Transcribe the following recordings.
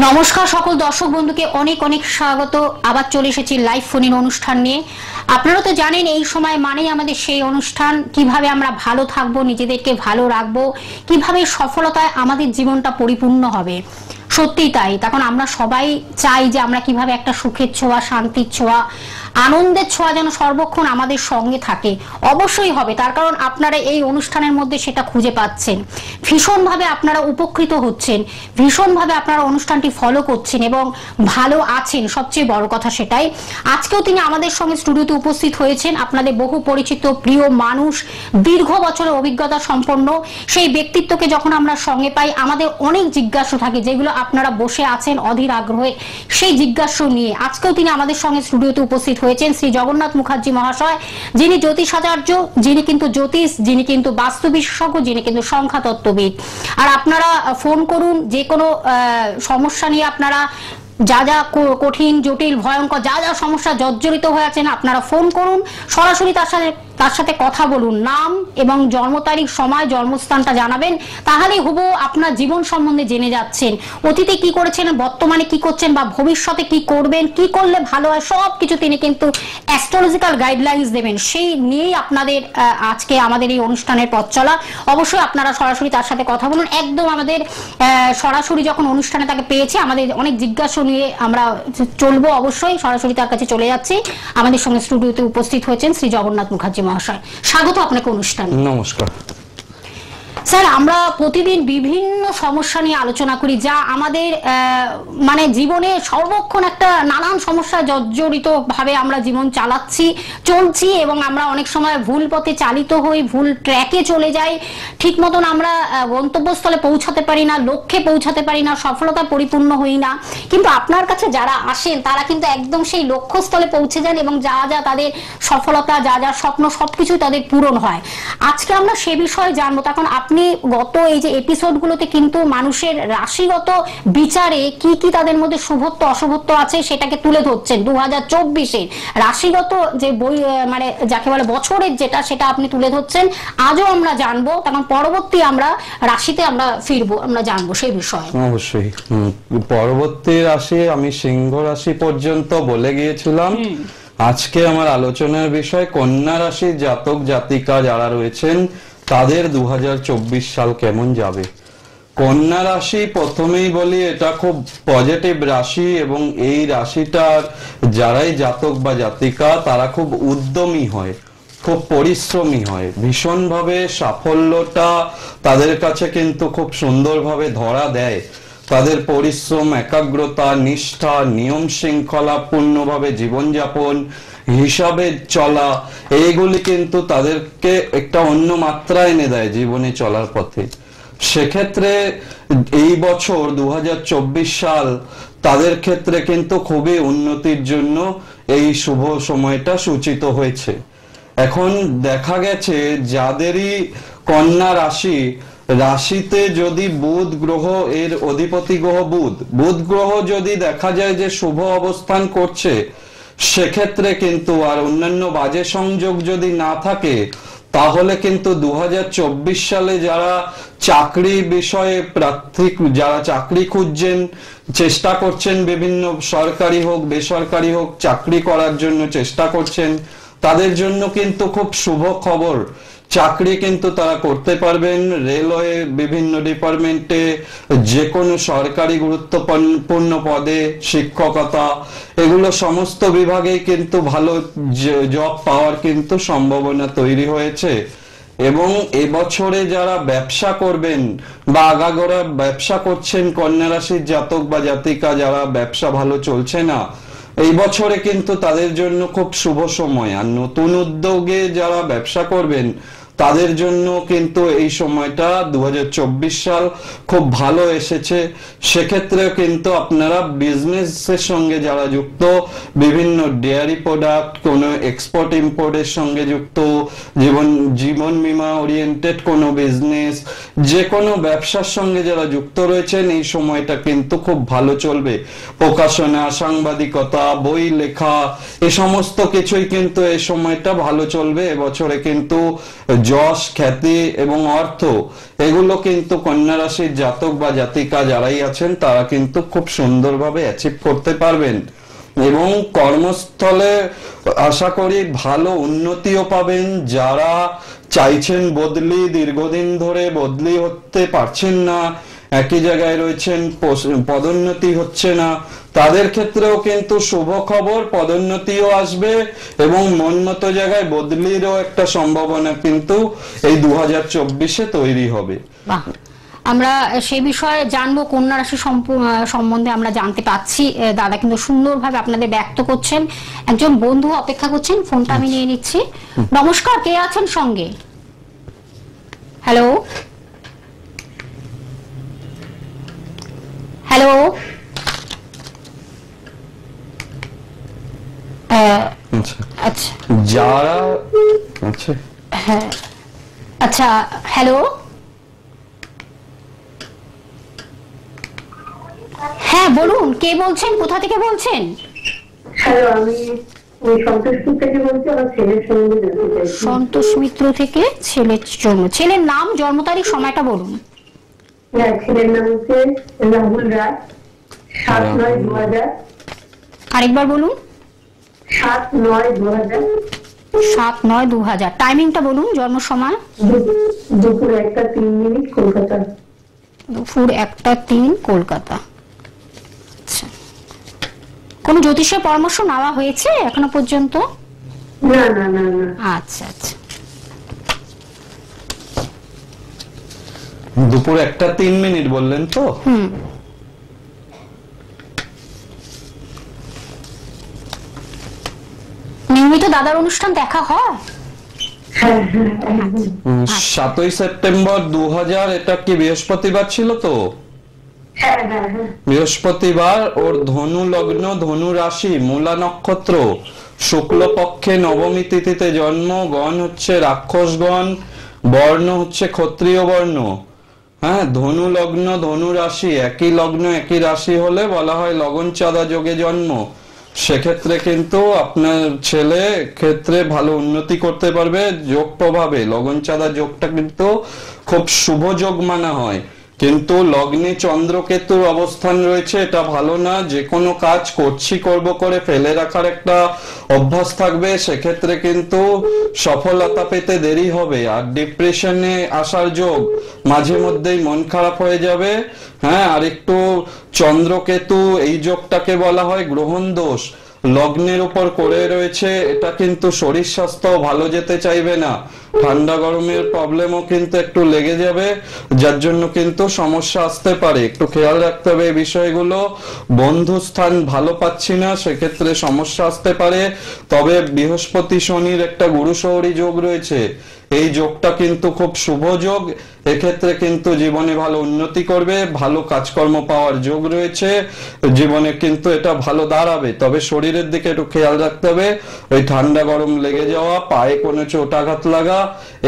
নমস্কার সকল দর্শক বন্ধুকে অনেক অনেক স্বাগত। আবার চলে এসেছি লাইভ ফোন ইন অনুষ্ঠান নিয়ে। আপনারা তো জানেন এই সময় মানেই আমাদের সেই অনুষ্ঠান, কিভাবে আমরা ভালো থাকবো, নিজেদেরকে ভালো রাখবো, কিভাবে সফলতায় আমাদের জীবনটা পরিপূর্ণ হবে। সত্যিই তাই। তখন আমরা সবাই চাই যে আমরা কিভাবে একটা সুখের ছোঁয়া, শান্তির ছোঁয়া, আনন্দের ছোঁয়া যেন সর্বক্ষণ আমাদের সঙ্গে থাকে। অবশ্যই হবে, তার কারণ আপনারা এই অনুষ্ঠানের মধ্যে সেটা খুঁজে পাচ্ছেন। ভীষণভাবে আপনারা উপকৃত হচ্ছেন, ভীষণভাবে আপনারা অনুষ্ঠানটি ফলো করছেন এবং ভালো আছেন, সবচেয়ে বড় কথা সেটাই। আজকেও তিনি আমাদের সঙ্গে স্টুডিওতে উপস্থিত হয়েছেন, আপনাদের বহু পরিচিত প্রিয় মানুষ, দীর্ঘ বছরের অভিজ্ঞতা সম্পন্ন সেই ব্যক্তিত্বকে যখন আমরা সঙ্গে পাই আমাদের অনেক জিজ্ঞাসা থাকে, যেগুলো আপনারা বসে আছেন অধীর আগ্রহে সেই জিজ্ঞাসা নিয়ে। আজকেও তিনি আমাদের সঙ্গে স্টুডিওতে উপস্থিত হয়েছেন শ্রী জগন্নাথ মুখার্জি মহাশয়, যিনি জ্যোতিষাচার্য, যিনি কিন্তু জ্যোতিষ, যিনি কিন্তু বাস্তু বিশেষজ্ঞ, যিনি কিন্তু সংখ্যাতত্ত্ববিদ। আর আপনারা ফোন করুন, যে কোনো সমস্যা নিয়ে আপনারা যা যা কঠিন, জটিল, ভয়ঙ্কর যা যা সমস্যা জর্জরিত হয়ে আছেন আপনারা ফোন করুন, সরাসরি তার সাথে কথা বলুন, নাম এবং জন্ম তারিখ, সময়, জন্মস্থানটা জানাবেন, তাহলেই হুবহু আপনার জীবন সম্বন্ধে জেনে যাচ্ছেন। অতীতে কি করেছেন, বর্তমানে কি করছেন বা ভবিষ্যতে কি করবেন, কি করলে ভালো হয়, সব কিছু তিনি কিন্তু অ্যাস্ট্রোলজিক্যাল গাইডলাইন্স দেবেন। সেই নিয়েই আপনাদের আজকে আমাদের এই অনুষ্ঠানের পথ চলা। অবশ্যই আপনারা সরাসরি তার সাথে কথা বলুন। একদম আমাদের সরাসরি যখন অনুষ্ঠানে তাকে পেয়েছে, আমাদের অনেক জিজ্ঞাসা নিয়ে আমরা চলবো, অবশ্যই সরাসরি তার কাছে চলে যাচ্ছি। আমাদের সঙ্গে স্টুডিওতে উপস্থিত হয়েছেন শ্রী জগন্নাথ মুখার্জি মহাশয়, স্বাগত আপনাকে অনুষ্ঠানে। নমস্কার স্যার, আমরা প্রতিদিন বিভিন্ন সমস্যা নিয়ে আলোচনা করি, যা আমাদের মানে জীবনে সর্বক্ষণ একটা নানান সমস্যা জর্জরিত ভাবে আমরা জীবন চলছি এবং আমরা অনেক সময় ভুল পথে চালিত হই, ভুল ট্র্যাকে চলে যাই, ঠিক মতন আমরা গন্তব্যস্থলে পৌঁছাতে পারি না, লক্ষ্যে পৌঁছাতে পারি না, সফলতা পরিপূর্ণ হই না। কিন্তু আপনার কাছে যারা আসেন তারা কিন্তু একদম সেই লক্ষ্যস্থলে পৌঁছে যান এবং যা যা তাদের সফলতা, যা যা স্বপ্ন, সবকিছু তাদের পূরণ হয়। আজকে আমরা সে বিষয়ে জানবো। তখন আপনি গত এই যে এপিসোডগুলোতে কিন্তু মানুষের রাশিগত বিচারে কি কি তাদের মধ্যে শুভত্ব অশুভত্ব আছে সেটাকে তুলে ধরছেন। 2024-এর রাশিগত যে বই, মানে যাকে বলে বছরের যেটা, সেটা আপনি তুলে ধরছেন। আজও আমরা জানবো, তখন পরবর্তী আমরা রাশিতে আমরা ফিরবো, আমরা জানবো সেই বিষয়ে। অবশ্যই পরবর্তী রাশি আমি সিংহ রাশি পর্যন্ত বলে গিয়েছিলাম। আজকে আমার আলোচনার বিষয় কন্যা রাশি জাতক জাতিকা যারা রয়েছেন তাদের 2024 সাল কেমন যাবে। কন্যা রাশি প্রথমেই বলি এটা খুব পজিটিভ রাশি এবং এই রাশিটার যারাই জাতক বা জাতিকা তারা খুব উদ্যমী হয়, খুব পরিশ্রমী হয়, ভীষণভাবে সাফল্যটা তাদের কাছে কিন্তু খুব সুন্দরভাবে ধরা দেয়। তাদের পরিশ্রম, একাগ্রতা, নিষ্ঠা, নিয়ম শৃঙ্খলা পূর্ণভাবে জীবনযাপন, হিসাবে চলা, এইগুলি কিন্তু তাদেরকে একটা অন্য মাত্রা এনে দেয় জীবনে চলার পথে। সেক্ষেত্রে এই বছর 2024 সাল তাদের ক্ষেত্রে কিন্তু খুবই উন্নতির জন্য এই শুভ সময়টা সূচিত হয়েছে। এখন দেখা গেছে যাদেরই কন্যা রাশিতে যদি বুধ গ্রহ, এর অধিপতি গ্রহ বুধ গ্রহ যদি দেখা যায় যে শুভ অবস্থান করছে, সেক্ষেত্রে কিন্তু আর অন্যান্য বাজে সংযোগ যদি না থাকে, তাহলে কিন্তু 2024 সালে যারা চাকরি বিষয়ে প্রার্থী, যারা চাকরি খুঁজছেন, চেষ্টা করছেন, বিভিন্ন সরকারি হোক বেসরকারি হোক চাকরি করার জন্য চেষ্টা করছেন, তাদের জন্য কিন্তু খুব শুভ খবর। চাকরি কিন্তু তারা করতে পারবেন। রেলওয়ে, বিভিন্ন ডিপার্টমেন্টে, যে কোনো সরকারি গুরুত্বপূর্ণ পদে, শিক্ষকতা, এগুলো সমস্ত বিভাগেই কিন্তু ভালো জব পাওয়ার কিন্তু সম্ভাবনা তৈরি হয়েছে। এবং এবছরে যারা ব্যবসা করবেন বা আগাগোড়া ব্যবসা করছেন, কন্যা রাশির জাতক বা জাতিকা যারা ব্যবসা ভালো চলছে না, এই বছরে কিন্তু তাদের জন্য খুব শুভ সময়। আর নতুন উদ্যোগে যারা ব্যবসা করবেন তাদের জন্য কিন্তু এই সময়টা 2024 সাল খুব ভালো এসেছে। সেক্ষেত্রে কিন্তু আপনারা বিজনেসের সঙ্গে যারা যুক্ত, বিভিন্ন ডেয়ারি প্রোডাক্ট, কোনো এক্সপোর্ট ইম্পোর্টের সঙ্গে যুক্ত, জীবন বীমা ওরিয়েন্টেড কোনো বিজনেস, যে কোনো ব্যবসার সঙ্গে যারা যুক্ত রয়েছেন, এই সময়টা কিন্তু খুব ভালো চলবে। প্রকাশনা, সাংবাদিকতা, বই লেখা, এই সমস্ত কিছুই কিন্তু এই সময়টা ভালো চলবে। এবছরে কিন্তু যশ, খ্যাতি এবং অর্থ, এগুলো কিন্তু কন্যা রাশির জাতক বা জাতিকা যারাই আছেন তারা কিন্তু খুব সুন্দরভাবে অ্যাচিভ করতে পারবেন। এবং কর্মস্থলে আশা করি ভালো উন্নতিও পাবেন। যারা চাইছেন বদলি, দীর্ঘদিন ধরে বদলি হতে পারছেন না, একই জায়গায় রয়েছেন, পদোন্নতি হচ্ছে না, তাদের ক্ষেত্রেও কিন্তু শুভ খবর, পদোন্নতিও আসবে এবং মন মতো জায়গায় বদলিরও একটা সম্ভাবনা কিন্তু এই 2024-এ তৈরি হবে। বাহ, আমরা সেই বিষয়ে জানবো, কন্যা রাশি সম্বন্ধে আমরা জানতে পাচ্ছি। দাদা কিন্তু সুন্দরভাবে আপনাদের ব্যক্ত করছেন। একজন বন্ধু অপেক্ষা করছেন, ফোনটা আমি নিয়ে নিচ্ছি। নমস্কার, কে আছেন সঙ্গে? হ্যালো হ্যালো, আচ্ছা যারা আচ্ছা হ্যাঁ, আচ্ছা হ্যালো, হ্যাঁ বলুন, কে বলছেন, কোথা থেকে বলছেন? হ্যালো, আমি সন্তোষপুর থেকে বলছি। আমার ছেলের সঙ্গে জানতে চাইছি। সন্তোষ মিত্র থেকে। ছেলের জন্ম, ছেলের নাম, জন্ম তারিখ, সময়টা বলুন। হ্যাঁ, ছেলের নাম হচ্ছে রাহুল রায়, 7/9/2000। আরেকবার বলুন। 7/9/2000। 7/9/2000। টাইমিংটা বলুন, জন্ম সময়। দুপুর 1:03 কলকাতা। দুপুর 1:03 কলকাতা। আচ্ছা, কোন জ্যোতিষের পরামর্শ নেওয়া হয়েছে এখনো পর্যন্ত? না না না না। আচ্ছা আচ্ছা। দুপুর 1:03 বললেন তো? নিয়মিত দাদার অনুষ্ঠান দেখা হয়? হ্যাঁ হ্যাঁ একদম। 7ই সেপ্টেম্বর 2000, এটা কি বৃহস্পতিবার ছিল তো? হ্যাঁ হ্যাঁ হ্যাঁ। বৃহস্পতিবার, ওর ধনু লগ্ন, ধনু রাশি, মূলা নক্ষত্র, শুক্লপক্ষে নবমী তিথিতে জন্ম, গণ হচ্ছে রাক্ষসগণ, বর্ণ হচ্ছে ক্ষত্রিয় বর্ণ। হ্যাঁ, ধনু লগ্ন ধনু রাশি, একই লগ্ন একই রাশি হলে বলা হয় লগন চাঁদা যোগে জন্ম। সেক্ষেত্রে কিন্তু আপনার ছেলে ক্ষেত্রে ভালো উন্নতি করতে পারবে যোগ প্রভাবে। লগন চাঁদা যোগটা কিন্তু খুব শুভ যোগ মানা হয়, কিন্তু লগ্নে চন্দ্রকেতুর অবস্থান রয়েছে, এটা ভালো না। যে কোনো কাজ করব করে ফেলে রাখার একটা অভ্যাস থাকবে, সেক্ষেত্রে কিন্তু সফলতা পেতে দেরি হবে। আর ডিপ্রেশনে আসার যোগ, মাঝে মধ্যেই মন খারাপ হয়ে যাবে। হ্যাঁ, আর একটু চন্দ্রকেতু এই যোগটাকে বলা হয় গ্রহণ দোষ, লগ্নের উপর করে রয়েছে, এটা কিন্তু শরীর স্বাস্থ্য ভালো যেতে চাইবে না। ঠান্ডা গরমের প্রবলেমও কিন্তু একটু লেগে যাবে, যার জন্য কিন্তু সমস্যা আসতে পারে। একটু খেয়াল রাখতে হবে এই বিষয়গুলো। বন্ধু স্থান ভালো পাচ্ছি না, সেক্ষেত্রে সমস্যা আসতে পারে। তবে বৃহস্পতি শনির একটা গুরু শৌরী যোগ রয়েছে, এই যোগটা কিন্তু খুব শুভ যোগ। এক্ষেত্রে কিন্তু জীবনে ভালো উন্নতি করবে, ভালো কাজকর্ম পাওয়ার যোগ রয়েছে, জীবনে কিন্তু এটা ভালো দাঁড়াবে। তবে শরীরের দিকে একটু খেয়াল রাখতে হবে, ওই ঠান্ডা গরম লেগে যাওয়া, পায়ে কোনো চোটাঘাত লাগা,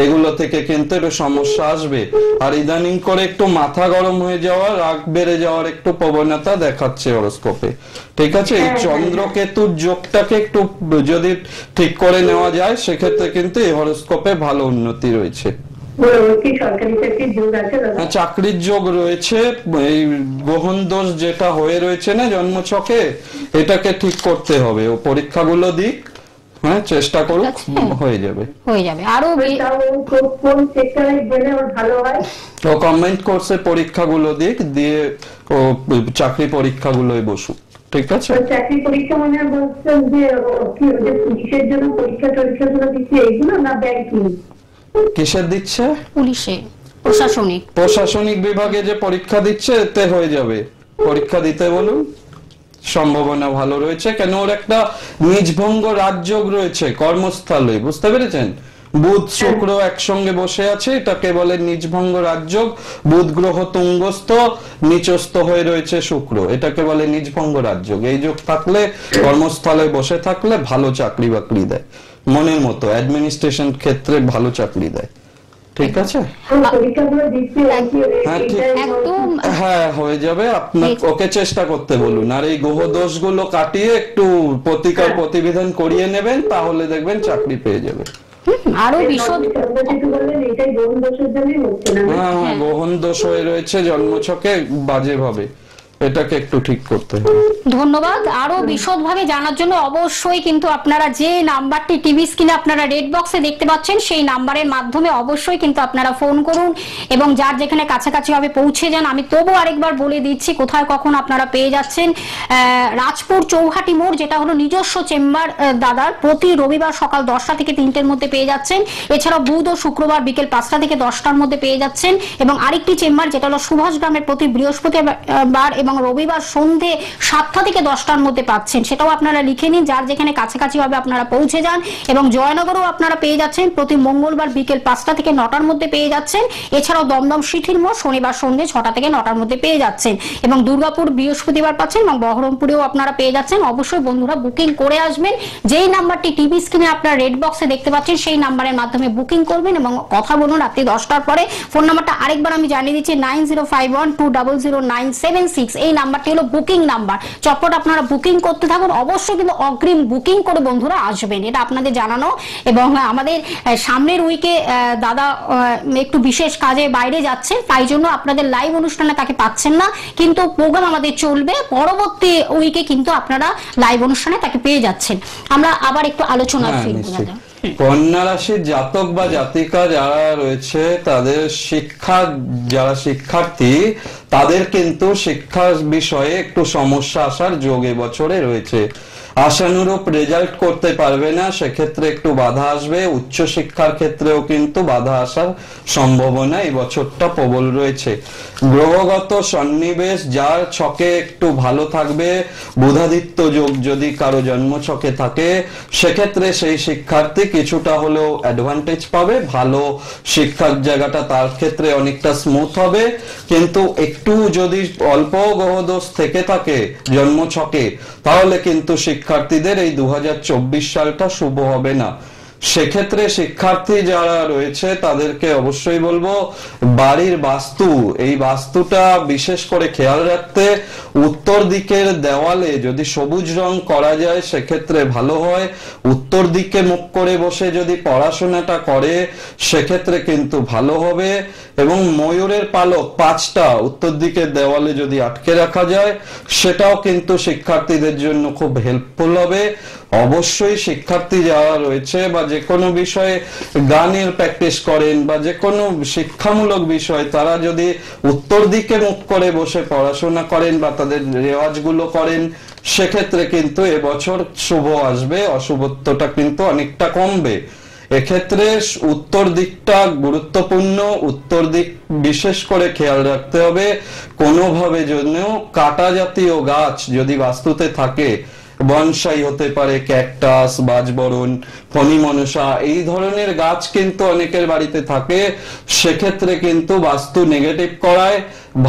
এগুলো থেকে কিন্তু একটু সমস্যা আসবে। আর ইদানিং করে একটু মাথা গরম হয়ে যাওয়া, রাগ বেড়ে যাওয়ার একটু প্রবণতা দেখাচ্ছে হরোস্কোপে। ঠিক আছে, এই চন্দ্রকেতুর যোগটাকে একটু যদি ঠিক করে নেওয়া যায়, সেক্ষেত্রে কিন্তু এই হরোস্কোপে ভালো উন্নতি রয়েছে। চাকরির যোগ রয়েছে। এই গ্রহণ দোষ যেটা হয়ে রয়েছে না জন্মছকে, এটাকে ঠিক করতে হবে। ও পরীক্ষাগুলো দিক, হ্যাঁ চেষ্টা করুক, হয়ে যাবে। আরো কোন সেক্টরে গেলে ওর ভালো হয়? ও কমেন্ট কোর্সে পরীক্ষাগুলো দিক, দিয়ে ও চাকরি পরীক্ষাগুলোয় বসুক। ঠিক আছে, চাকরি পরীক্ষা মানে বলছেন যে পুলিশের জন্য পরীক্ষাগুলো দিচ্ছে, এইগুলো না ব্যাংকিং? কিসের দিচ্ছে? পুলিশে, প্রশাসনিক বিভাগে যে পরীক্ষা দিচ্ছে, এতে হয়ে যাবে। পরীক্ষা দিতে বলুন, সম্ভাবনা ভালো রয়েছে। কেন, ওর একটা নিজভঙ্গ রাজযোগ রয়েছে কর্মস্থলে, বুঝতে পেরেছেন? বুধ শুক্র একসঙ্গে বসে আছে, এটাকে বলে নিজভঙ্গ রাজযোগ। বুধ গ্রহ তুঙ্গস্থ, নিচস্থ হয়ে রয়েছে শুক্র, এটাকে বলে নিজভঙ্গ রাজযোগ। এই যোগ থাকলে, কর্মস্থলে বসে থাকলে ভালো চাকরি বাকরি দেয়, মনের মতো অ্যাডমিনিস্ট্রেশন ক্ষেত্রে ভালো চাকরি দেয়। ঠিক আছে, হ্যাঁ হয়ে যাবে। আপনার ওকে চেষ্টা করতে বলুন, আর এই গ্রহ দোষগুলো কাটিয়ে একটু প্রতিকার প্রতিবিধান করিয়ে নেবেন, তাহলে দেখবেন চাকরি পেয়ে যাবে। আরো বিশদ যেহেতু বললেন এটাই গ্রহণ দোষের জন্যই হচ্ছে না? হ্যাঁ, গ্রহণ দোষ হয়ে রয়েছে জন্মছকে বাজেভাবে, এটাকে একটু ঠিক করতে হবে। ধন্যবাদ। আরো বিশদভাবে জানার জন্য অবশ্যই কিন্তু আপনারা যে নাম্বারটি টিভি স্ক্রিনে আপনারা রেড বক্সে দেখতে পাচ্ছেন সেই নাম্বারের মাধ্যমে অবশ্যই কিন্তু আপনারা ফোন করুন এবং যার যেখানে কাছাকাছি হবে পৌঁছে যান। আমি তবু আরেকবার বলে দিচ্ছি কোথায় কখন আপনারা পেয়ে যাচ্ছেন। রাজপুর চৌহাটি মোড়, যেটা হলো নিজস্ব চেম্বার দাদার, প্রতি রবিবার সকাল 10টা থেকে 3টের মধ্যে পেয়ে যাচ্ছেন। এছাড়াও বুধ ও শুক্রবার বিকেল 5টা থেকে 10টার মধ্যে পেয়ে যাচ্ছেন। এবং আরেকটি চেম্বার যেটা হলো সুভাষ গ্রামের প্রতি বৃহস্পতিবার এবং রবিবার সন্ধে 7টা থেকে 10টার মধ্যে পাচ্ছেন। সেটাও আপনারা লিখে নিন, যার যেখানে কাছাকাছি হবে আপনারা পৌঁছে যান। এবং জয়নগরও আপনারা পেয়ে যাচ্ছেন, প্রতি মঙ্গলবার বিকেল 5টা থেকে 9টার মধ্যে পেয়ে যাচ্ছেন। এছাড়াও দমদম সিঠির মোড় শনিবার সন্ধে 6টা থেকে 9টার মধ্যে পেয়ে যাচ্ছেন। এবং দুর্গাপুর বৃহস্পতিবার পাচ্ছেন এবং বহরমপুরেও আপনারা পেয়ে যাচ্ছেন। অবশ্যই বন্ধুরা বুকিং করে আসবেন। যেই নাম্বারটি টিভি স্ক্রিনে আপনারা রেড বক্সে দেখতে পাচ্ছেন সেই নাম্বারের মাধ্যমে বুকিং করবেন এবং কথা বলুন রাত্রি 10টার পরে। ফোন নাম্বারটা আরেকবার আমি জানিয়ে দিচ্ছি, 9051200976। এই নাম্বারটি হলো বুকিং নাম্বার। চটপট আপনারা বুকিং করতে থাকুন। অবশ্যই কিন্তু অগ্রিম বুকিং করে বন্ধুরা আসবেন, এটা আপনাদের জানানো। এবং আমাদের সামনের উইকে দাদা একটু বিশেষ কাজে বাইরে যাচ্ছে, তাই জন্য আপনাদের লাইভ অনুষ্ঠানে তাকে পাচ্ছেন না, কিন্তু প্রোগ্রাম আমাদের চলবে। পরবর্তী উইকে কিন্তু আপনারা লাইভ অনুষ্ঠানে তাকে পেয়ে যাচ্ছেন। আমরা আবার একটু আলোচনা ফিরব দাদা। কন্যা রাশির জাতক বা জাতিকা যারা রয়েছে তাদের যারা শিক্ষার্থী তাদের কিন্তু শিক্ষার বিষয়ে একটু সমস্যা আসার যোগ এবছরে রয়েছে। আশানুরূপ রেজাল্ট করতে পারবে না, সেক্ষেত্রে একটু বাধা আসবে। উচ্চ শিক্ষার ক্ষেত্রেও কিন্তু বাধা আসার সম্ভাবনা এই বছরটা প্রবল রয়েছে। গ্রহগত সন্নিবেশ যার ছকে একটু ভালো থাকবে, বুধাদিত্য যোগ যদি কারো জন্ম ছকে থাকে, সেক্ষেত্রে সেই শিক্ষার্থী কিছুটা হলেও অ্যাডভান্টেজ পাবে, ভালো শিক্ষার জায়গাটা তার ক্ষেত্রে অনেকটা স্মুথ হবে। কিন্তু একটু যদি অল্প গ্রহদোষ থেকে থাকে জন্ম ছকে, তাহলে কিন্তু শিক্ষার্থীদের এই 2024 সালটা শুভ হবে না। সেক্ষেত্রে শিক্ষার্থী যারা রয়েছে তাদেরকে অবশ্যই বলবো বাড়ির বাস্তু, এই বাস্তুটা বিশেষ করে খেয়াল রাখতে। উত্তর দিকের দেওয়ালে যদি সবুজ রং করা যায় সেক্ষেত্রে ভালো হয়। উত্তর দিকে মুখ করে বসে যদি পড়াশোনাটা করে সেক্ষেত্রে কিন্তু ভালো হবে। এবং ময়ূরের পালক 5টা উত্তর দিকের দেওয়ালে যদি আটকে রাখা যায় সেটাও কিন্তু শিক্ষার্থীদের জন্য খুব হেল্পফুল হবে। অবশ্যই শিক্ষার্থী যারা রয়েছে বা যে কোনো বিষয়ে গানের প্র্যাকটিস করেন বা যে কোনো শিক্ষামূলক বিষয়, তারা যদি উত্তর দিকে মুখ করে বসে পড়াশোনা করেন বা তাদের রেওয়াজগুলো করেন, সেক্ষেত্রে কিন্তু এবছর শুভ আসবে, অশুভত্বটা কিন্তু অনেকটা কমবে। এক্ষেত্রে উত্তর দিকটা গুরুত্বপূর্ণ। উত্তর দিক বিশেষ করে খেয়াল রাখতে হবে। কোনোভাবে জন্য কাটা জাতীয় গাছ যদি বাস্তুতে থাকে, বনসাই হতে পারে, ক্যাকটাস, বাজবরণ, ফণি মনসা, এই ধরনের গাছ কিন্তু অনেকের বাড়িতে থাকে, সেক্ষেত্রে কিন্তু বাস্তু নেগেটিভ করায়।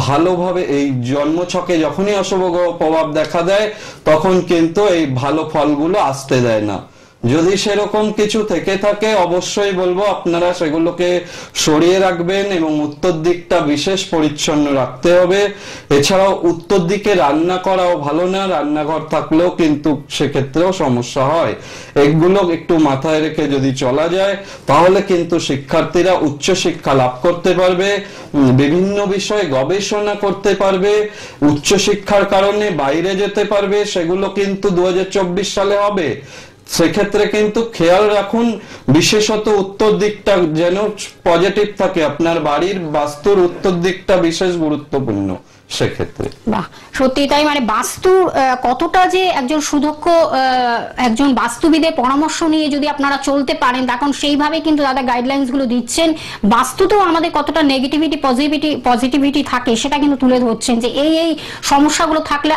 ভালোভাবে এই জন্মছকে যখনই অশুভ প্রভাব দেখা দেয় তখন কিন্তু এই ভালো ফলগুলো আসতে দেয় না। যদি সেরকম কিছু থেকে থাকে অবশ্যই বলবো আপনারা সেগুলোকে সরিয়ে রাখবেন এবং উত্তর দিকটা বিশেষ পরিচ্ছন্ন রাখতে হবে। এছাড়াও উত্তর দিকে রান্না করাও ভালো না, রান্নাঘর থাকলেও কিন্তু সেক্ষেত্রেও সমস্যা হয়। এগুলো একটু মাথায় রেখে যদি চলা যায় তাহলে কিন্তু শিক্ষার্থীরা উচ্চ শিক্ষা লাভ করতে পারবে, বিভিন্ন বিষয়ে গবেষণা করতে পারবে, উচ্চ শিক্ষার কারণে বাইরে যেতে পারবে, সেগুলো কিন্তু 2024 সালে হবে। সেক্ষেত্রে কিন্তু খেয়াল রাখুন বিশেষত উত্তর দিকটা যেন পজিটিভ থাকে। আপনার বাড়ির বাস্তুর উত্তর দিকটা বিশেষ গুরুত্বপূর্ণ সেক্ষেত্রে। বাহ, সত্যি তাই। মানে বাস্তু কতটা যে একজন সুদক্ষ একজন বাস্তুবিদের পরামর্শ নিয়ে যদি আপনারা চলতে পারেন, তখন সেইভাবে কিন্তু দাদা গাইডলাইন্স গুলো দিচ্ছেন। বাস্তুতেও আমাদের কতটা নেগেটিভিটি পজিটিভিটি থাকে সেটা কিন্তু তুলে ধরছেন, যে এই এই সমস্যাগুলো থাকলে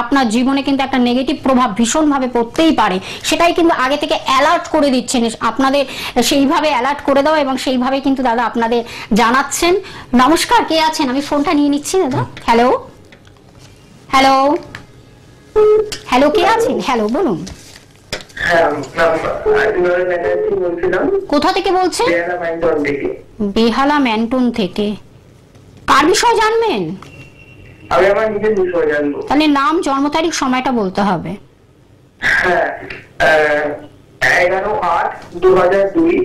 আপনার জীবনে কিন্তু একটা নেগেটিভ প্রভাব ভীষণভাবে পড়তেই পারে। সেটাই কিন্তু আগে থেকে অ্যালার্ট করে দিচ্ছেন, আপনাদের সেইভাবে অ্যালার্ট করে দেওয়া এবং সেইভাবে কিন্তু দাদা আপনাদের জানাচ্ছেন। নমস্কার, কে আছেন? আমি ফোনটা নিয়ে নিচ্ছি দাদা। হ্যালো হ্যালো হ্যালো, কে আছেন? হ্যালো, বলুন। কোথা থেকে বলছেন? বেহালা ম্যান্টন থেকে। কার বিষয় জানবেন? তাহলে নাম, জন্ম তারিখ, সময়টা বলতে হবে। 11/8/2002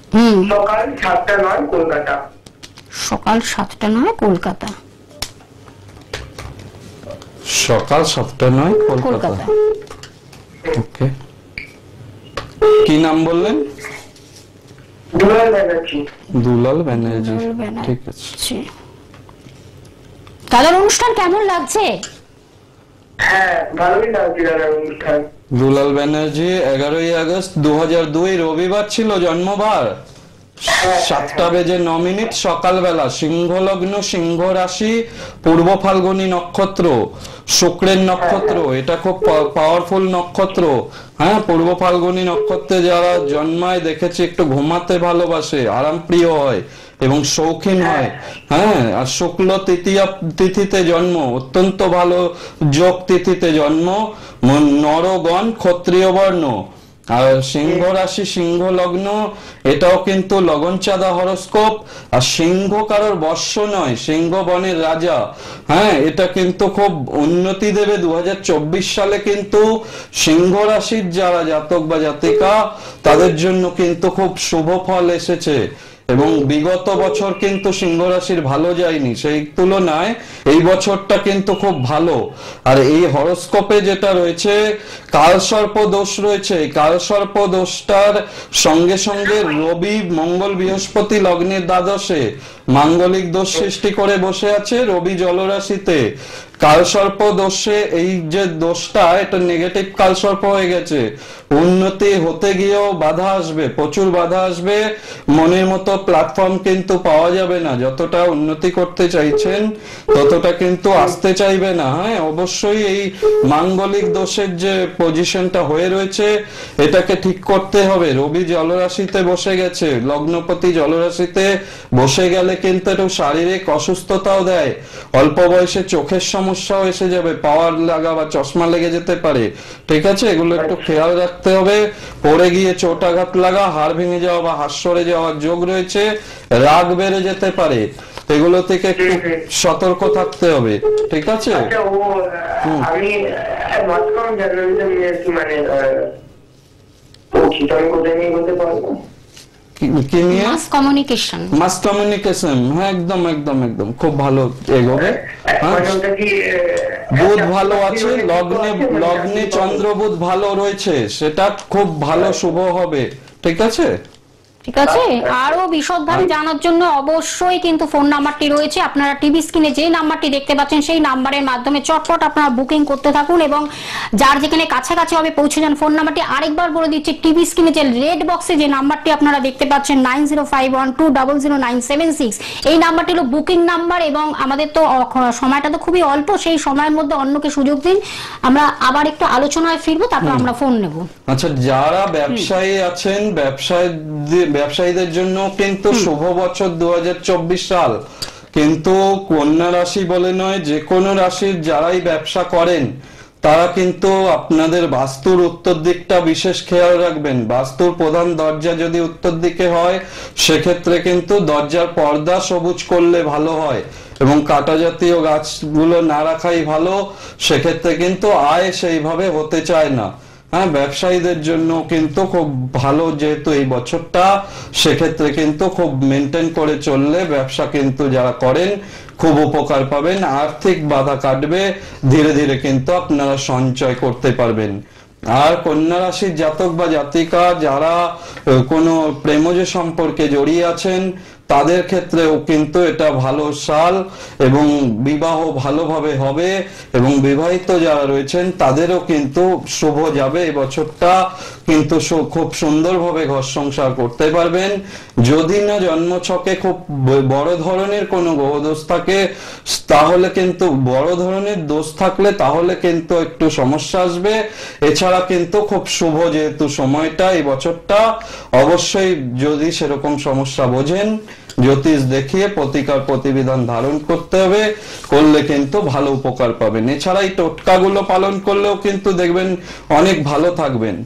সকাল 7টা 9 কলকাতা। সকাল 7টা 9 কলকাতা। সকাল 7টা 9 কলকাতা। ওকে, কি নাম বললেন? দুলাল ব্যানার্জি। দুলাল ব্যানার্জি, ঠিক আছে। দাদার অনুষ্ঠান কেমন লাগছে? হ্যাঁ, ভালোই লাগছে দাদার অনুষ্ঠান। দুলাল ব্যানার্জি 11ই আগস্ট 2002 রবিবার ছিল জন্মবার। 7:09 সকালবেলা, সিংহ লগ্ন, সিংহ রাশি, পূর্ব ফাল্গুনী নক্ষত্র, শুক্রের নক্ষত্র। এটা খুব পাওয়ারফুল নক্ষত্র। হ্যাঁ, পূর্ব ফাল্গুনী নক্ষত্রে যারা জন্মায় দেখেছি একটু ঘুমাতে ভালোবাসে, আরাম প্রিয় হয় এবং শৌখিন হয়। হ্যাঁ, আর শুক্ল তৃতীয়া তিথিতে জন্ম, অত্যন্ত ভালো যোগ তিথিতে জন্ম, নরগণ ক্ষত্রিয় বর্ণ। আর সিংহ রাশি, সিংহ লগ্ন, এটাও কিন্তু লগন চাঁদা হরস্কোপ। আর সিংহ কারোর বর্ষ নয়, সিংহ বনের রাজা। হ্যাঁ, এটা কিন্তু খুব উন্নতি দেবে 2024 সালে। কিন্তু সিংহ রাশির যারা জাতক বা জাতিকা, তাদের জন্য কিন্তু খুব শুভ ফল এসেছে। এবং বিগত বছর কিন্তু সিংহ রাশির ভালো যায়নি, সেই তুলনায় এই বছরটা কিন্তু খুব ভালো। আর এই হরস্কোপে যেটা রয়েছে, কালসর্প দোষ রয়েছে। কালসর্প দোষটার সঙ্গে সঙ্গে রবি, মঙ্গল, বৃহস্পতি লগ্নের দ্বাদশে মাঙ্গলিক দোষ সৃষ্টি করে বসে আছে রবি জলরাশিতে। কালসর্প দোষে এই যে দোষটা, এটা নেগেটিভ কালসর্প হয়ে গেছে। উন্নতি হতে গিয়েও বাধা আসবে, প্রচুর বাধা আসবে। মনের মতো প্ল্যাটফর্ম কিন্তু পাওয়া যাবে না। যতটা উন্নতি করতে চাইছেন ততটা কিন্তু আসতে চাইবে না। হ্যাঁ, অবশ্যই এই মাঙ্গলিক দোষের যে পজিশনটা হয়ে রয়েছে, এটাকে ঠিক করতে হবে। রবি জলরাশিতে বসে গেছে, লগ্নপতি জলরাশিতে বসে গেলে কিন্তু একটু শারীরিক অসুস্থতাও দেয়। অল্প বয়সে চোখের সমস্যাও এসে যাবে, পাওয়ার লাগা বা চশমা লেগে যেতে পারে। ঠিক আছে, এগুলো একটু খেয়াল রাখতে হবে। পড়ে গিয়ে চোট আঘাত লাগা, হাড় ভেঙে যাওয়া বা হাড় সরে যাওয়ার যোগ রয়েছে। রাগ বেড়ে যেতে পারে, এগুলো থেকে একটু সতর্ক থাকতে হবে। ঠিক আছে, আমি মাঝখানে জার্নালিজম নিয়ে কি মানে কোথায় নিয়ে বলতে পারবো? কি নিয়ে? মাস কমিউনিকেশন। মাস কমিউনিকেশন, হ্যাঁ, একদম একদম একদম খুব ভালো এগোবে। বুধ ভালো আছে, লগ্নে চন্দ্র বুধ ভালো রয়েছে, সেটা খুব ভালো শুভ হবে। ঠিক আছে, ঠিক আছে। আরো বিশদভাবে জানার জন্য অবশ্যই কিন্তু ফোন নাম্বারটি রয়েছে, আপনারা টিভি স্ক্রিনে যে নাম্বারটি দেখতে পাচ্ছেন সেই নাম্বারের মাধ্যমে চটপট আপনারা বুকিং করতে থাকুন এবং যার যেখানে কাছাকাছি হবে পৌঁছে যান। ফোন নাম্বারটি আরেকবার বলে দিচ্ছি, টিভি স্ক্রিনে যে রেড বক্সে যে নাম্বারটি আপনারা দেখতে পাচ্ছেন 9051200976, এই নাম্বারটি হলো বুকিং নাম্বার। এবং আমাদের তো সময়টা তো খুবই অল্প, সেই সময়ের মধ্যে অন্যকে সুযোগ দিন। আমরা আবার একটু আলোচনায় ফিরবো, তারপর আমরা ফোন নেব। আচ্ছা, যারা ব্যবসায়ী আছেন, ব্যবসায়ীদের জন্য কিন্তু শুভ বছর 2024 সাল। কিন্তু কন্যা রাশি বলে নয়, যে কোনো রাশির যারাই ব্যবসা করেন তারা কিন্তু আপনাদের বাস্তুর উত্তর দিকটা বিশেষ খেয়াল রাখবেন। বাস্তুর প্রধান দরজা যদি উত্তর দিকে হয়, সেক্ষেত্রে কিন্তু দরজার পর্দা সবুজ করলে ভালো হয় এবং কাঁটা জাতীয় গাছগুলো না রাখাই ভালো। সেক্ষেত্রে কিন্তু আয় সেইভাবে হতে চায় না। হ্যাঁ, ব্যবসায়ীদের জন্য কিন্তু খুব ভালো, যেহেতু এই বছরটা, সেক্ষেত্রে কিন্তু খুব মেনটেন করে চললে ব্যবসা কিন্তু যারা করেন খুব উপকার পাবেন। আর্থিক বাধা কাটবে, ধীরে ধীরে কিন্তু আপনারা সঞ্চয় করতে পারবেন। আর কন্যা রাশির জাতক বা জাতিকা যারা কোনো প্রেমজ সম্পর্কে জড়িয়ে আছেন, তাদের ক্ষেত্রেও কিন্তু এটা ভালো সাল এবং বিবাহ ভালোভাবে হবে। এবং বিবাহিত যারা রয়েছেন তাদেরও কিন্তু শুভ যাবে এই বছরটা, কিন্তু খুব সুন্দরভাবে ঘর সংসার করতে পারবেন। যদি না জন্মছকে খুব বড় ধরনের কোনো গ্রহদোষ থাকে, তাহলে কিন্তু বড় ধরনের দোষ থাকলে তাহলে কিন্তু একটু সমস্যা আসবে। এছাড়া কিন্তু খুব শুভ যেহেতু সময়টা, এই বছরটা, অবশ্যই যদি সেরকম সমস্যা বোঝেন, জ্যোতিষ দেখিয়ে প্রতিকার প্রতিবিধান ধারণ করতে হবে, করলে কিন্তু ভালো উপকার পাবেন। এছাড়া এই টোটকাগুলো পালন করলেও কিন্তু দেখবেন অনেক ভালো থাকবেন।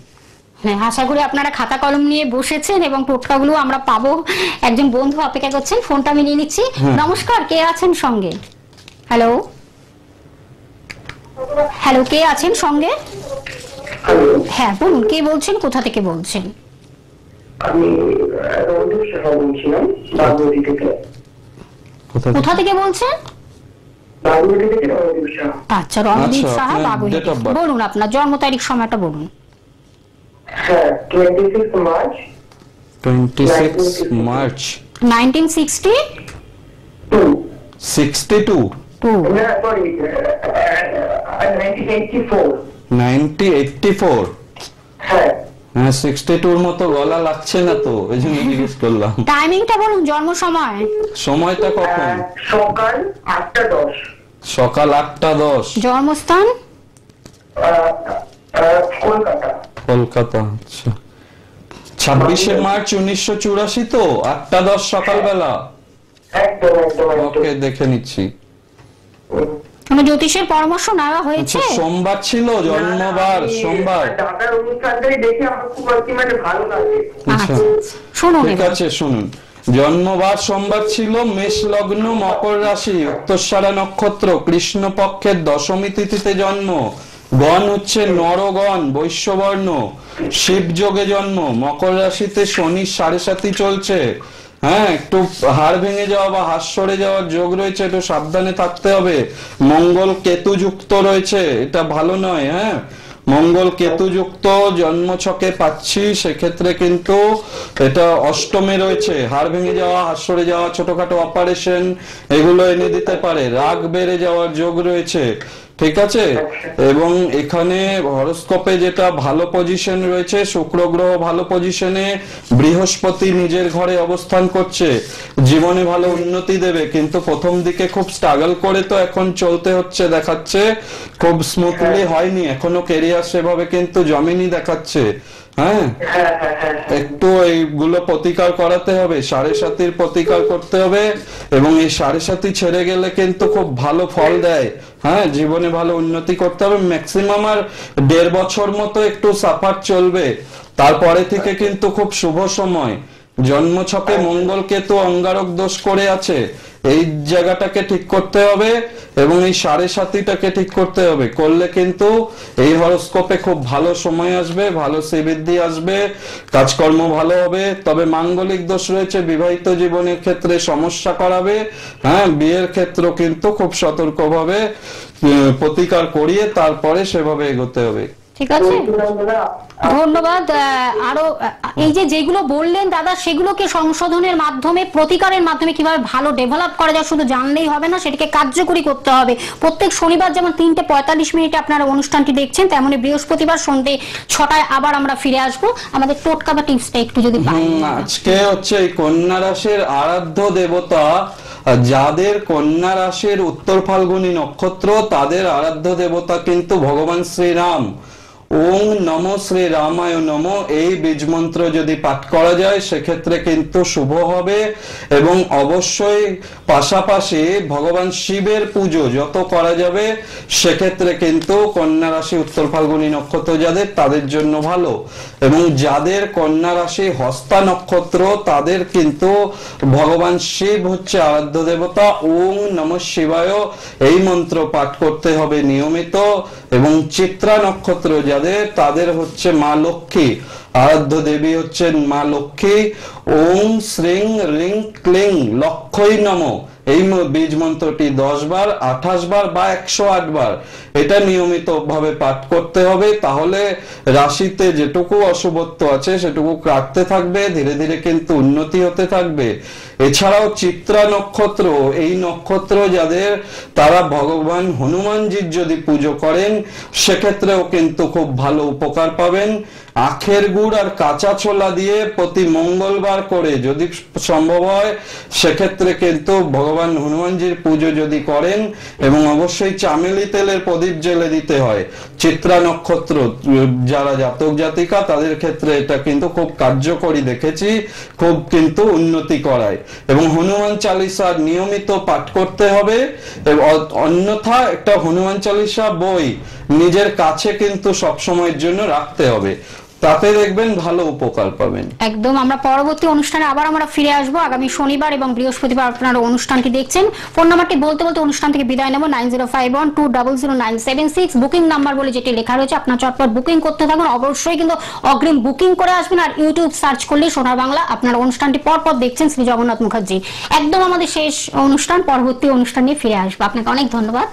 হ্যাঁ, আশা করি আপনারা খাতা কলম নিয়ে বসেছেন এবং টোটকাগুলো আমরা পাবো। একজন বন্ধু অপেক্ষা করছেন, ফোনটা আমি নিয়ে নিচ্ছি। নমস্কার, কে আছেন সঙ্গে? হ্যালো হ্যালো, কে আছেন সঙ্গে? হ্যাঁ বলুন, কে বলছেন, কোথা থেকে বলছেন? আমি রঞ্জিত সাহা বলছিলাম বাগমতি থেকে। কোথা থেকে বলছেন? বাগমতি থেকে রঞ্জিত সাহা। আচ্ছা, রণদীপ আচ্ছা, সাহা আপনার বাগুইহাটি। date of birth? বলুন আপনার জন্ম তারিখ, সময়টা বলুন। হ্যাঁ, 26 মার্চ 26 মার্চ 1962। 62 না সরি 1984। 1984। হ্যাঁ, হ্যাঁ, 62 মতো গলা লাগছে না তো, এই জন্য জিজ্ঞেস করলাম। টাইমিংটা বলুন, জন্ম সময়। সময়টা কখন? সকাল 8:10। সকাল 8:10। জন্মস্থান? কলকাতা। কলকাতা। আচ্ছা, 26 মার্চ 1984 তো, 8:10 সকালবেলা। একদম একদম ওকে, একদম। দেখে নিচ্ছি। কোন জ্যোতিষের পরামর্শ নেওয়া আচ্ছা, হয়েছে? সোমবার ছিল জন্মবার, সোমবার। দাদার অনুষ্ঠানটাই দেখে আমার খুব আলটিমেটলি ভালো লাগে। আচ্ছা, শুনুন ঠিক এবার। আছে, শুনুন। জন্মবার সোমবার ছিল, মেষ লগ্ন, মকর রাশি, উত্তরসারা নক্ষত্র, কৃষ্ণপক্ষের দশমী তিথিতে জন্ম। গণ হচ্ছে নরগণ, বৈশ্যবর্ণ, শিব যোগে জন্ম। মকর রাশিতে শনি 7.5 চলছে। হ্যাঁ, একটু হাড় ভেঙে যাওয়া বা হাড় সরে যাওয়ার যোগ রয়েছে, একটু সাবধানে থাকতে হবে। মঙ্গল কেতু যুক্ত রয়েছে, এটা ভালো নয়। হ্যাঁ, মঙ্গল কেতু যুক্ত জন্মছকে পাচ্ছি, সেক্ষেত্রে কিন্তু এটা অষ্টমে রয়েছে। হাড় ভেঙে যাওয়া, হাড় সরে যাওয়া, ছোটখাটো অপারেশন এগুলো এনে দিতে পারে। রাগ বেড়ে যাওয়ার যোগ রয়েছে, ঠিক আছে। এবং এখানে হরোস্কোপে যেটা ভালো পজিশন রয়েছে, শুক্র গ্রহ ভালো পজিশনে, বৃহস্পতি নিজের ঘরে অবস্থান করছে, জীবনে ভালো উন্নতি দেবে। কিন্তু প্রথম দিকে খুব স্ট্রাগল করে তো এখন চলতে হচ্ছে, দেখাচ্ছে খুব স্মুথলি হয়নি এখনো, কেরিয়ার সেভাবে কিন্তু জমেনি দেখাচ্ছে। হ্যাঁ, একটু এইগুলো প্রতিকার করাতে হবে, 7.5 প্রতিকার করতে হবে। এবং এই 7.5 ছেড়ে গেলে কিন্তু খুব ভালো ফল দেয়। হ্যাঁ, জীবনে ভালো উন্নতি করতে হবে। ম্যাক্সিমাম আর 1.5 বছর মতো একটু সাফার চলবে, তারপরে থেকে কিন্তু খুব শুভ সময়। জন্মছকে মঙ্গল কেতু অঙ্গারক দোষ করে আছে, এই জায়গাটাকে ঠিক করতে হবে এবং এই 7.5টাকে ঠিক করতে হবে। করলে কিন্তু এই হরোস্কোপে খুব ভালো সময় আসবে, ভালো শ্রীবৃদ্ধি আসবে, কাজকর্ম ভালো হবে। তবে মাঙ্গলিক দোষ রয়েছে, বিবাহিত জীবনের ক্ষেত্রে সমস্যা করাবে। হ্যাঁ, বিয়ের ক্ষেত্রে কিন্তু খুব সতর্কভাবে প্রতিকার করিয়ে তারপরে সেভাবে এগোতে হবে। ঠিক আছে, ধন্যবাদ। আরো এই যে যেগুলো বললেন দাদা, সেগুলোকে সংশোধনের মাধ্যমে, প্রতিকারের মাধ্যমে কিভাবে ভালো ডেভেলপ করা যায় শুধু জানলেই হবে না, সেটাকে কার্যকরী করতে হবে। প্রত্যেক শনিবার যেমন 3:45 আপনারা অনুষ্ঠানটি দেখছেন, তেমনি বৃহস্পতিবার সন্ধ্যে 6টায় আবার আমরা ফিরে আসবো। আমাদের টোটকা বা টিপসটা একটু যদি আজকে হচ্ছে এই কন্যা রাশির আরাধ্য দেবতা, যাদের কন্যা রাশির উত্তর ফাল্গুনী নক্ষত্র, তাদের আরাধ্য দেবতা কিন্তু ভগবান শ্রীরাম। ওং নমো শ্রী রামায় নমো, এই বীজ মন্ত্র যদি পাঠ করা যায় সেক্ষেত্রে কিন্তু শুভ হবে। এবং অবশ্যই পাশাপাশি ভগবান শিবের পুজো যত করা যাবে সেক্ষেত্রে কিন্তু কন্যা রাশি উত্তর ফাল্গুনী নক্ষত্র যাদের, তাদের জন্য ভালো। এবং যাদের কন্যা রাশি হস্তা নক্ষত্র, তাদের কিন্তু ভগবান শিব হচ্ছে আরাধ্য দেবতা। ওং নমঃ শিবায় এই মন্ত্র পাঠ করতে হবে নিয়মিত। এবং চিত্রা নক্ষত্র যাদের, তাদের হচ্ছে মা লক্ষ্মী, আরাধ্য দেবী হচ্ছেন মা লক্ষ্মী। ওং শ্রীং রিং ক্লিং লক্ষ্মী নমঃ, এই বীজ মন্ত্রটি 10 বার, 28 বার বা 108 বার এটা নিয়মিত ভাবে পাঠ করতে হবে। তাহলে রাশিতে যেটুকু অশুভত্ব আছে সেটুকু কাটতে থাকবে, ধীরে ধীরে কিন্তু উন্নতি হতে থাকবে। এছাড়াও চিত্রা নক্ষত্র, এই নক্ষত্র যাদের, তারা ভগবান হনুমানজির যদি পুজো করেন সেক্ষেত্রেও কিন্তু খুব ভালো উপকার পাবেন। আখের গুড় আর কাঁচা ছোলা দিয়ে প্রতি মঙ্গলবার করে যদি সম্ভব হয় সেক্ষেত্রে কিন্তু ভগবান হনুমানজির পুজো যদি করেন, এবং অবশ্যই চামেলি তেলের প্রদীপ জ্বেলে দিতে হয়। চিত্রা নক্ষত্র যারা জাতক জাতিকা, তাদের ক্ষেত্রে এটা কিন্তু খুব কার্যকরী দেখেছি, খুব কিন্তু উন্নতি করায়। এবং হনুমান চালিসা নিয়মিত পাঠ করতে হবে। অন্যথা একটা হনুমান চালিসা বই নিজের কাছে কিন্তু সবসময়ের জন্য রাখতে হবে। তাতে দেখবেন ভালো উপকার পাবেন। একদম। আমরা পরবর্তী অনুষ্ঠানে আবার আমরা ফিরে আসবো আগামী শনিবার এবং বৃহস্পতিবার। আপনারা অনুষ্ঠানটি দেখছেন। ফোন নাম্বারটি বলতে বলতে অনুষ্ঠান থেকে বিদায় নেব 9051200976। বুকিং নাম্বার বলে যেটি লেখা রয়েছে, আপনার চটপট বুকিং করতে থাকুন। অবশ্যই কিন্তু অগ্রিম বুকিং করে আসবেন। আর ইউটিউব সার্চ করলে সোনার বাংলা, আপনারা অনুষ্ঠানটি পরপর দেখছেন শ্রী জগন্নাথ মুখার্জি। একদম আমাদের শেষ অনুষ্ঠান, পরবর্তী অনুষ্ঠান নিয়ে ফিরে আসবো। আপনাকে অনেক ধন্যবাদ।